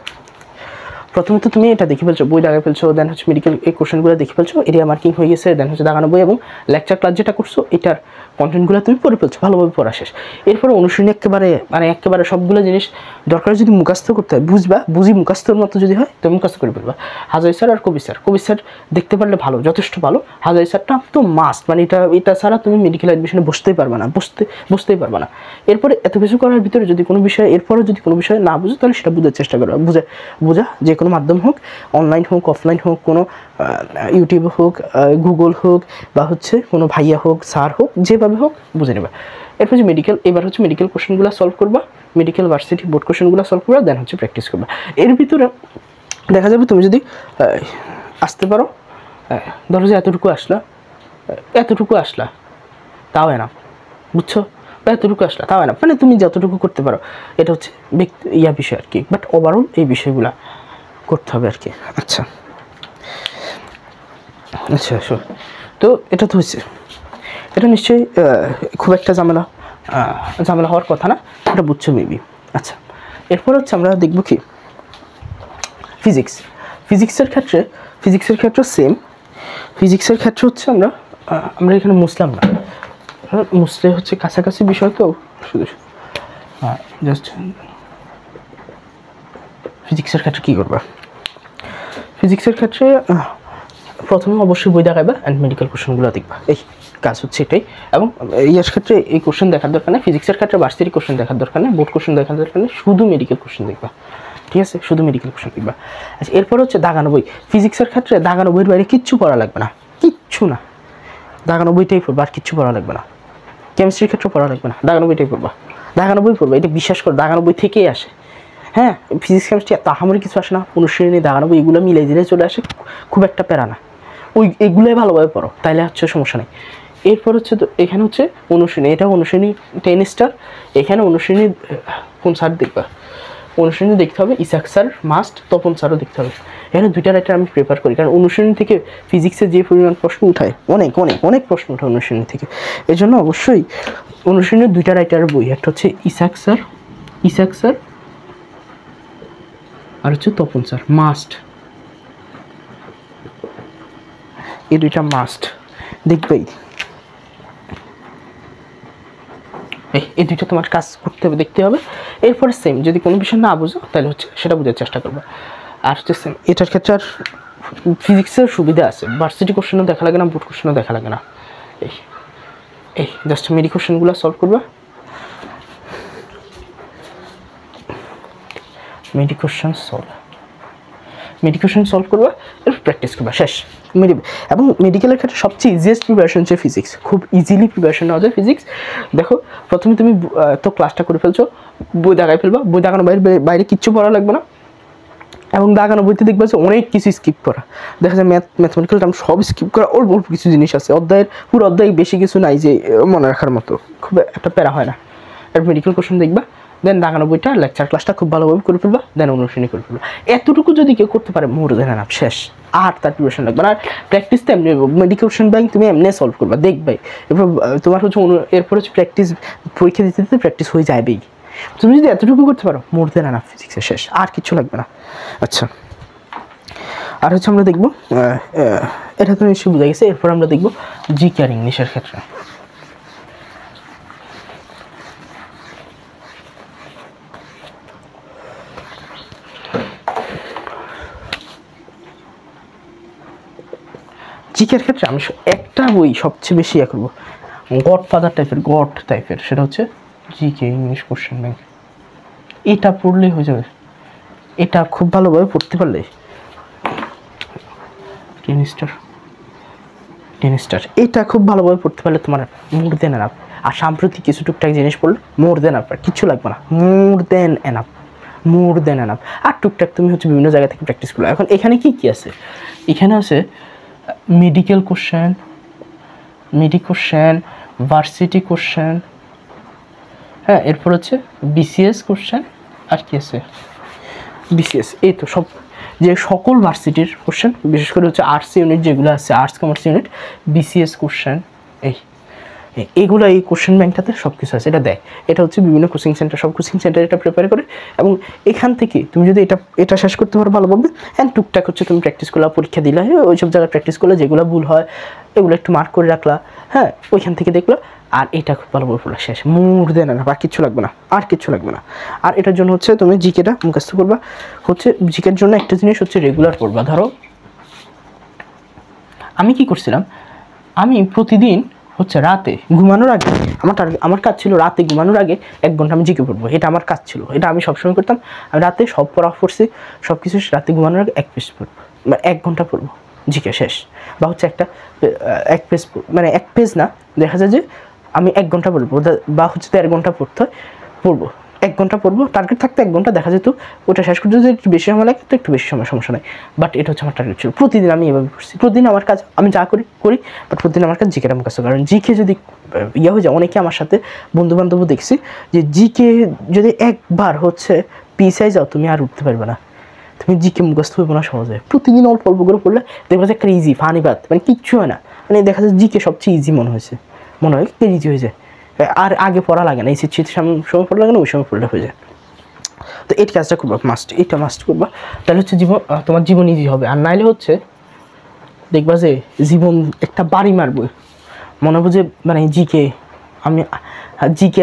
প্রথমে তো তুমি এটা দেখে ফেলছো, বই দাগায় ফেলছো, দেন হচ্ছে মেডিকেল এই কোশ্চেনগুলো দেখে ফেলছো, এরিয়া মার্কিং হয়ে গেছে, দেন হচ্ছে দাগানো বই এবং লেকচার ক্লাস যেটা করছো এটার কন্টেন্টগুলো তুমি পড়ে ফেলছো, ভালোভাবে পড়া শেষ। এরপরে অনুশীলনী একেবারে সবগুলো জিনিস দরকার, যদি মুখস্থ করতে হয় বুঝি মুখস্থর মতো যদি হয় তুমি মুখস্থ করে ফেলবা। হাজারি স্যার আর কবি স্যার দেখতে পারলে ভালো, যথেষ্ট ভালো। হাজারি স্যারটা তো মাস্ট, মানে এটা ছাড়া তুমি মেডিকেল অ্যাডমিশনে বসতেই পারবে না। এরপরে এত কিছু করার ভিতরে যদি কোনো বিষয় না বুঝো, তাহলে সেটা বোঝার চেষ্টা করো, বোঝা যে কোনো মাধ্যম হোক, অনলাইন হোক অফলাইন হোক, কোনো ইউটিউব হোক, গুগল হোক, বা হচ্ছে কোনো ভাইয়া হোক, স্যার হোক, যেভাবে হোক বুঝে নেবা। এরপর যে এবার হচ্ছে মেডিকেল কোশ্চেনগুলো সলভ করবা, মেডিকেল ভার্সিটি বোর্ড কোশ্চেনগুলো সলভ করবা, দেন হচ্ছে প্র্যাকটিস করবা। এর ভিতরে দেখা যাবে তুমি যদি আসতে পারো, ধরো যে এতটুকু আসলা তাও না, বুঝছো, এতটুকু আসলা তাও না, মানে তুমি যতটুকু করতে পারো, এটা হচ্ছে বিষয় আর কি, বাট ওভারঅল এই বিষয়গুলা করতে হবে আর কি। আচ্ছা, তো এটা তো হচ্ছে, এটা নিশ্চয়ই খুব একটা ঝামেলা হওয়ার কথা না, এটা বুঝছো মেবি। আচ্ছা, এরপর হচ্ছে আমরা দেখব কি ফিজিক্সের ক্ষেত্রে সেম। ফিজিক্সের ক্ষেত্রে হচ্ছে আমরা এখানে মুসলাম না, মুসলে হচ্ছে কাছাকাছি বিষয়, তো শুধু জাস্ট ফিজিক্সের ক্ষেত্রে কী করবা, ফিজিক্সের ক্ষেত্রে প্রথমে অবশ্যই বই দেখাবা অ্যান্ড মেডিকেল কোশ্চেনগুলো দেখবা, এই কাজ হচ্ছে এটাই। এবং ইয়ার ক্ষেত্রে এই কোশ্চেন দেখার দরকার নেই, ফিজিক্সের ক্ষেত্রে ভার্সিটি কোশ্চেন দেখার দরকার নেই, বোর্ড কোশ্চেন দেখার দরকার নেই, শুধু মেডিকেল কোশ্চেন দেখবা, ঠিক আছে, শুধু মেডিকেল কোশ্চেন দেখবা। আচ্ছা, এরপর হচ্ছে দাগানো বই। ফিজিক্সের ক্ষেত্রে দাগানো বইয়ের বাইরে কিচ্ছু পড়া লাগবে না, কিচ্ছু না, দাগানো বইটাই পড়বা, আর কিচ্ছু পড়া লাগবে না। কেমিস্ট্রির ক্ষেত্রে পড়া লাগবে না, দাগানো বইটাই পড়বা, এটা বিশ্বাস করো, দাগানো বই থেকেই আসে। হ্যাঁ, ফিজিক্স কেমিস্ট্রি এত আহামরি কিছু আসে না, অনুশীলনী দাগানো বই এগুলো মিলে দিলে চলে আসে, খুব একটা প্যারা না, এগুলোই ভালোভাবে পড়ো, তাইলে হচ্ছে সমস্যা নেই। এরপর হচ্ছে তো এখানে হচ্ছে অনুশীলনী, এটা অনুশীলনী 10 স্টার, এখানে অনুশীলনী কোন স্যার দেখবা, অনুশীলনী দেখতে হবে, ইসাক স্যার মাস্ট, তপন স্যারও দেখতে হবে। এখানে দুইটা রাইটার আমি প্রেফার করি, কারণ অনুশীলনী থেকে ফিজিক্সের যে পরিমাণ প্রশ্ন উঠায়, অনেক অনেক অনেক প্রশ্ন উঠায় অনুশীলনী থেকে। এই জন্য অবশ্যই অনুশীলনের দুইটা রাইটারের বই, একটা হচ্ছে ইসাক স্যার আর হচ্ছে তপন স্যার, মাস্ট। এই দুইটা মাস্ট দেখবেই। এই দুইটা তোমার কাজ করতে হবে, দেখতে হবে। এরপরে সেম যদি কোনো বিষয় না বুঝো তাহলে হচ্ছে সেটা বোঝার চেষ্টা করবে। আর হচ্ছে সেম এটার ক্ষেত্রে আর ফিজিক্সের সুবিধা আছে, ভার্সিটি কোশ্চেনও দেখা লাগে না, বোর্ড কোশ্চেনও দেখা লাগে না। এই জাস্ট মেডি কোশ্চেনগুলো সলভ করবা, মেডিকেশন সলভ করবা, এরপর প্র্যাকটিস করবা, শেষ। এবং মেডিকেলের ক্ষেত্রে সবচেয়ে ইজিয়েস্ট প্রিপারেশন হচ্ছে ফিজিক্স, খুব ইজিলি প্রিপারেশন নেওয়া যায় ফিজিক্স। দেখো প্রথমে তুমি তো ক্লাসটা করে ফেলছো, বই দাগাই ফেলবা, বই দাগানো বাইরে কিচ্ছু পড়া লাগবে না। এবং দাগানো বইতে দেখবে যে অনেক কিছু স্কিপ করা, দেখা যায় ম্যাথমেটিক্যাল টার্ম সব স্কিপ করা, অল্প অল্প কিছু জিনিস আছে, পুরো অধ্যায় বেশি কিছু নাই যে মনে রাখার মতো, খুব একটা প্যারা হয় না। আর মেডিকেল কোশ্চেন দেখবা, দেন দাগানো বইটা লেকচার ক্লাসটা খুব ভালোভাবে করে ফেলবা, দেন অনুশীলনী করে ফেলবা। এতটুকু যদি কেউ করতে পারে মোর দেন এনাফ, শেষ। আর তার প্রিপারেশন লাগবে না। আর প্র্যাকটিস তো এমনি মেডিকেশন ব্যাংক তুমি এমনি সলভ করবা, দেখবে। এরপর তোমার হচ্ছে এরপর হচ্ছে প্র্যাকটিস, পরীক্ষা দিতে দিতে প্র্যাকটিস হয়ে যাবেই। তুমি যদি এতটুকু করতে পারো মোর দেন এনাফ, ফিজিক্সে শেষ, আর কিছু লাগবে না। আচ্ছা, আর হচ্ছে আমরা দেখবো, এটা তো নিশ্চয়ই বোঝা গেছে। এরপর আমরা দেখবো জিকে আর ইংলিশের ক্ষেত্রে। জিকের ক্ষেত্রে আমি একটা বই সবচেয়ে বেশি ইয়ে করবো, গডফাদার টাইপের, সেটা হচ্ছে জিকে ইংলিশ কোশ্চেন ব্যাংক। এটা পড়লেই হয়ে যাবে, এটা খুব ভালোভাবে পড়তে পারলে টেনিস্টার এটা খুব ভালোভাবে পড়তে পারলে তোমার মোর দেন এনাফ। আর সাম্প্রতিক কিছু টুকটাক জিনিস পড়লে মোর দেন এনাফ, আর কিচ্ছু লাগবে না, মোর দেন এনাফ। আর টুকটাক তুমি হচ্ছে বিভিন্ন জায়গা থেকে প্র্যাকটিস করলো। এখন এখানে কি কি আছে? এখানে আছে মেডিকেল কোশ্চেন, ভার্সিটি কোশ্চেন, হ্যাঁ, এরপর হচ্ছে বিসিএস কোশ্চেন। আর কি আছে? বিসিএস, এই তো সব, যে সকল ভার্সিটির কোশ্চেন, বিশেষ করে হচ্ছে আর্টস ইউনিট যেগুলো আছে, arts commerce unit, BCS question, এইগুলো এই কোশ্চেন ব্যাংকটাতে সব কিছু আছে। এটা দেয়, এটা হচ্ছে বিভিন্ন কোচিং সেন্টার, সব কোচিং সেন্টার এটা প্রিপেয়ার করে। এবং এখান থেকে তুমি যদি এটা শেষ করতে পারো ভালোভাবে, অ্যান্ড টুকটাক হচ্ছে তুমি প্র্যাকটিস করলা, পরীক্ষা দিলা, ওই সব জায়গায় প্র্যাকটিস করলে, যেগুলো ভুল হয় এগুলো একটু মার্ক করে রাখলা, হ্যাঁ, ওইখান থেকে দেখলো। আর এটা খুব ভালোভাবে পড়লা, শেষ, মোর দেন এনাফ, আর কিচ্ছু লাগবে না। আর এটার জন্য হচ্ছে তুমি জিকেটা মুখস্থ করবা। হচ্ছে জিকের জন্য একটা জিনিস হচ্ছে রেগুলার পড়বা। ধরো আমি কি করছিলাম, আমি প্রতিদিন হচ্ছে রাতে ঘুমানোর আগে, আমার কাজ ছিল রাতে ঘুমানোর আগে 1 ঘন্টা আমি জিকে পড়বো, এটা আমার কাজ ছিল, এটা আমি সবসময় করতাম। আমি রাতে সব পড়া পড়ছি, সব কিছু রাতে ঘুমানোর আগে 1 পেজ পড়বো, 1 ঘন্টা পড়বো, জিকে শেষ। বা হচ্ছে এক পেজ, মানে 1 পেজ না, দেখা যায় যে আমি 1 ঘন্টা পড়বো, বা হচ্ছে 1.5 ঘন্টা পড়বো, 1 ঘন্টা পড়বো, টার্গেট থাকতো 1 ঘন্টা, দেখা যেত ওটা শেষ করতে যদি একটু বেশি সময় লাগে তো একটু বেশি সমস্যা নাই। বাট এটা হচ্ছে আমার টার্গেট ছিল, প্রতিদিন আমি এভাবে করছি, প্রতিদিন আমার কাজ, আমি যা করি, বাট প্রতিদিন আমার কাজ জিকের আমার কাছে। কারণ জিকে যদি ইয়ে হয়ে যায়, অনেকে আমার সাথে বন্ধুবান্ধবও দেখছি যে জিকে যদি একবার হচ্ছে পিছায় যাও, তুমি আর উঠতে পারবে না, তুমি জিকে মুখস্থ হইব না সহজে। প্রতিদিন অল্প অল্প করে পড়লে দেখবা যে একটা ইজি ফানি বাদ, মানে কিচ্ছু হয় না, মানে দেখা যায় জিকে সবচেয়ে ইজি মনে হয় ইজি হয়ে যায়। আর আগে পড়া লাগে না, এই সময় পড়া লাগে না, ওই সময় পড়লে হয়ে যায়। তো এই কাজটা করবা, এটা মাস্ট করবা, তাহলে হচ্ছে তোমার জীবন ইজি হবে। আর নাইলে হচ্ছে দেখবা যে জীবন একটা বাড়ি মারবো, মনে হবে যে মানে জিকে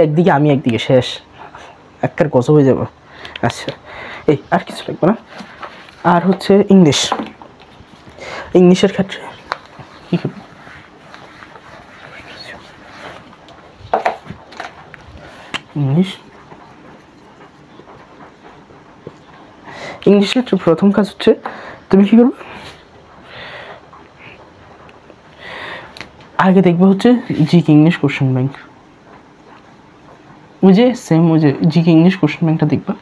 একদিকে, আমি একদিকে, শেষ, একটার গজ হয়ে যাবো। আচ্ছা, আর কিছু লাগবে না। আর হচ্ছে ইংলিশের ক্ষেত্রে কী করবো, ইংলিশের প্রথম কাজ হচ্ছে তুমি কি করবে, আগে দেখবে হচ্ছে জিকে ইংলিশ কোশ্চেন ব্যাংক, ওই যে জিকে ইংলিশ কোশ্চেন ব্যাংকটা দেখবা।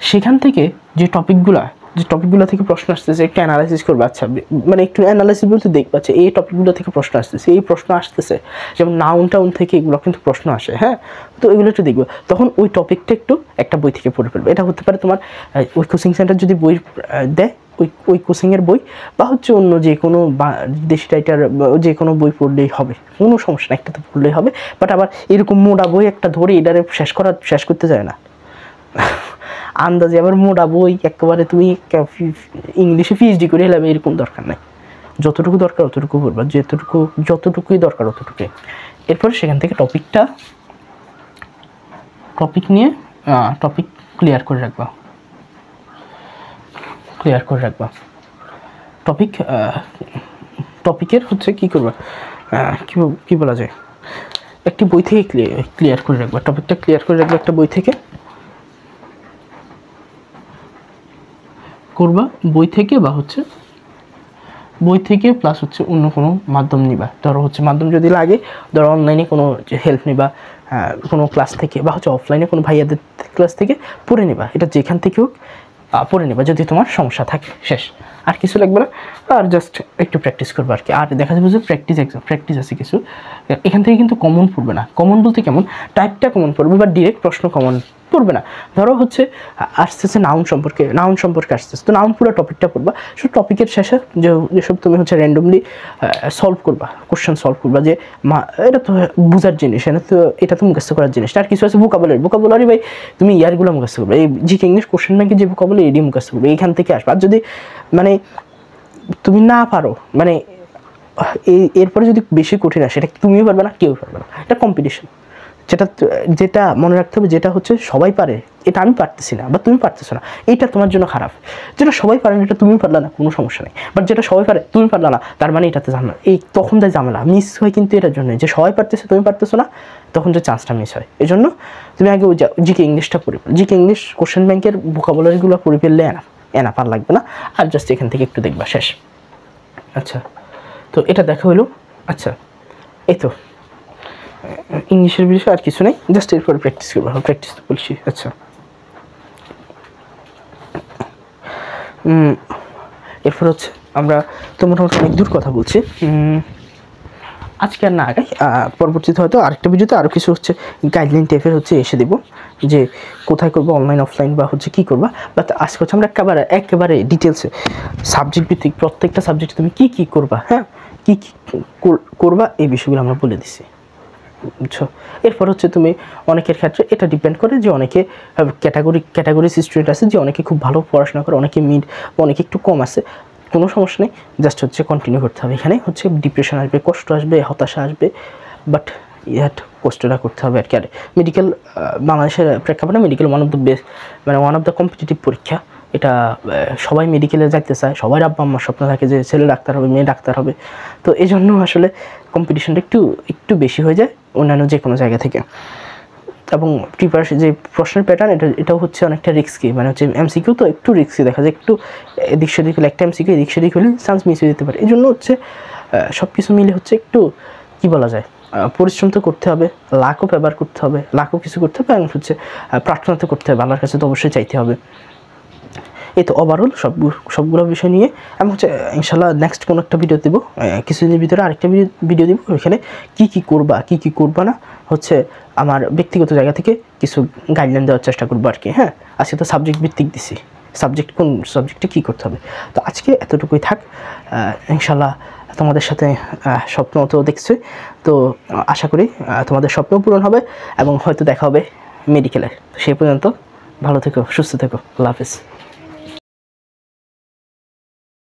সেখান থেকে যে টপিকগুলা যে টপিকগুলো থেকে প্রশ্ন আসতেছে একটু অ্যানালাইসিস করবে। আচ্ছা মানে একটু অ্যানালাইসিস বলতে দেখবা যে এই টপিকগুলো থেকে প্রশ্ন আসতেছে, এই প্রশ্ন আসতেছে, যেমন নাউন টাউন থেকে এগুলো কিন্তু প্রশ্ন আসে, হ্যাঁ। তো এগুলো একটু দেখবো, তখন ওই টপিকটা একটু একটা বই থেকে পড়ে ফেলবে। এটা হতে পারে তোমার ওই কোচিং সেন্টার যদি বই দেয় ওই কোচিংয়ের বই, বা হচ্ছে অন্য যে কোনো দেশি রাইটার যে কোনো বই পড়লেই হবে, কোনো সমস্যা না, একটা তো পড়লেই হবে। বাট আবার এরকম মোটা বই একটা ধরে এটারে শেষ করতে যায় না আন্দাজে আবার মোটা বই একেবারে তুমি ইংলিশে পিএইচডি করে হেলাবে এরকম দরকার নাই। যতটুকু দরকার অতটুকু পড়বা, যতটুকুই দরকার অতটুকুই। এরপরে সেখান থেকে টপিক নিয়ে টপিক ক্লিয়ার করে রাখবা। টপিকের হচ্ছে কী করবা, কী বলা যায়, একটি বই থেকে ক্লিয়ার করে রাখবা, টপিকটা ক্লিয়ার করে রাখবা একটা বই থেকে করবা, বই থেকে প্লাস হচ্ছে অন্য কোনো মাধ্যম নিবা। ধরো হচ্ছে মাধ্যম যদি লাগে, ধরো অনলাইনে কোনো হেল্প নিবা, কোনো ক্লাস থেকে, বা হচ্ছে অফলাইনে কোনো ভাইয়াদের ক্লাস থেকে পড়ে নিবা। এটা যেখান থেকে হোক পড়ে নিবা যদি তোমার সমস্যা থাকে, শেষ। আর কিছু লাগবে না, আর জাস্ট একটু প্র্যাকটিস করবে আর কি। আর দেখা যাবে যে প্র্যাকটিস আছে কিছু, এখান থেকে কিন্তু কমন পড়বে না। কমন বলতে কেমন, টাইপটা কমন পড়বে বা ডিরেক্ট প্রশ্ন কমন পড়বে না। ধরো হচ্ছে আসতেছে নাউন সম্পর্কে আসতেছে, তো নাউন পুরো টপিকটা পড়বা, শুধু টপিকের শেষে যেসব তুমি হচ্ছে র্যান্ডমলি কোশ্চেন সলভ করবা, যে এটা তো বোঝার জিনিস, এটা তো মুখস্থ করার জিনিস। আর কিছু আছে ভোকাবুলারি ভাই তুমি ইয়ারগুলো মুখস্থ করবে, এই জিকে ইংলিশ কোশ্চেন ব্যাংকে যে ভোকাবুলারি এটি মুখস্থ করবে, এইখান থেকে আসবে। আর যদি মানে তুমি না পারো, মানে এরপরে যদি বেশি কঠিন আসে, এটা তুমিও পারবে না, কেউ পারবে না, এটা কম্পিটিশন। যেটা মনে রাখতে হবে, যেটা হচ্ছে সবাই পারে এটা আমি পারতেছি না বা তুমি পারতেছো না, এইটা তোমার জন্য খারাপ। যেটা সবাই পারে না এটা তুমি পারলা না, কোনো সমস্যা নেই। বাট যেটা সবাই পারে তুমি পারলা না, তার মানে এটাতে ঝামেলা, তখন তাই ঝামেলা মিস হয়। কিন্তু এটার জন্য যে সবাই পারতেছে তুমি পারতেছো না, তখন যে চান্সটা মিস হয়। এই জন্য তুমি আগে ওই জিকে ইংলিশটা পড়ে জিকে ইংলিশ কোশ্চেন ব্যাংকের ভোকাবুলারিগুলো পড়ে ফেললে এনাফ আর লাগবে না। আর জাস্ট এখান থেকে একটু দেখবা, শেষ। আচ্ছা, তো এটা দেখা হলো। আচ্ছা, এই তো ইংলিশের বিষয়ে আর কিছু নেই, জাস্ট এরপরে প্র্যাকটিস করবো। প্র্যাকটিস তো বলছি। আচ্ছা, এরপর হচ্ছে আমরা তো মোটামুটি অনেক দূর কথা বলছি, আজকে আর না আগাই, পরবর্তীতে হয়তো আরেকটা ভিডিওতে আরও কিছু হচ্ছে গাইডলাইন টাইপের হচ্ছে এসে দেবো, যে কোথায় করবো, অনলাইন অফলাইন বা হচ্ছে কী করবা। বাট আজকে হচ্ছে আমরা একেবারে ডিটেলসে সাবজেক্ট ভিত্তিক প্রত্যেকটা সাবজেক্টে তুমি কী করবা, হ্যাঁ কী করবা, এই বিষয়গুলো আমরা বলে দিছি, বুঝছো। এরপর হচ্ছে তুমি অনেকের ক্ষেত্রে এটা ডিপেন্ড করে যে অনেকে ক্যাটাগরি স্টুডেন্ট আছে, যে অনেকে খুব ভালো পড়াশোনা করে, অনেকে মিড, অনেকে একটু কম আছে, কোনো সমস্যা নেই, জাস্ট হচ্ছে কন্টিনিউ করতে হবে। এখানে হচ্ছে ডিপ্রেশন আসবে, কষ্ট আসবে, হতাশা আসবে, বাট কষ্টটা করতে হবে আর কি। আর মেডিকেল বাংলাদেশের প্রেক্ষাপটে medical one of the competitive পরীক্ষা। এটা সবাই মেডিকেলে যাইতে চায়, সবার আব্বা আম্মার স্বপ্ন থাকে যে ছেলে ডাক্তার হবে, মেয়ে ডাক্তার হবে। তো এই জন্য আসলে কম্পিটিশনটা একটু বেশি হয়ে যায় অন্যান্য যে কোনো জায়গা থেকে। এবং প্রিপারেশন যে প্রশ্নের প্যাটার্ন, এটাও হচ্ছে অনেকটা রিস্কি, মানে হচ্ছে এমসিকিউ তো একটু রিস্কি দেখা যায়, একটু এদিক সেদিক হলে, একটা এমসিকিউ এদিক সেদিক হলে চান্স মিস হয়ে যেতে পারে। এই জন্য হচ্ছে সব কিছু মিলে হচ্ছে একটু কী বলা যায়, পরিশ্রম তো করতে হবে, লাখও ব্যবহার করতে হবে, লাখও কিছু করতে হবে, এবং হচ্ছে প্রার্থনা তো করতে হবে, আল্লাহর কাছে তো অবশ্যই চাইতে হবে। এই তো ওভারঅল সবগুলো বিষয় নিয়ে আমি হচ্ছে ইনশাল্লাহ নেক্সট কোনো একটা ভিডিও দেবো, কিছুদিনের ভিতরে আরেকটা ভিডিও দেবো, ওইখানে কী করবা না হচ্ছে আমার ব্যক্তিগত জায়গা থেকে কিছু গাইডলাইন দেওয়ার চেষ্টা করবো আর কি। হ্যাঁ, আজকে তো সাবজেক্ট ভিত্তিক দিছি, কোন সাবজেক্টে কী করতে হবে। তো আজকে এতটুকুই থাক, ইনশাল্লাহ তোমাদের সাথে স্বপ্ন তো দেখছি, তো আশা করি তোমাদের স্বপ্ন পূরণ হবে এবং হয়তো দেখা হবে মেডিকেলে। সেই পর্যন্ত ভালো থেকো, সুস্থ থেকো, আল্লাহ হাফেজ।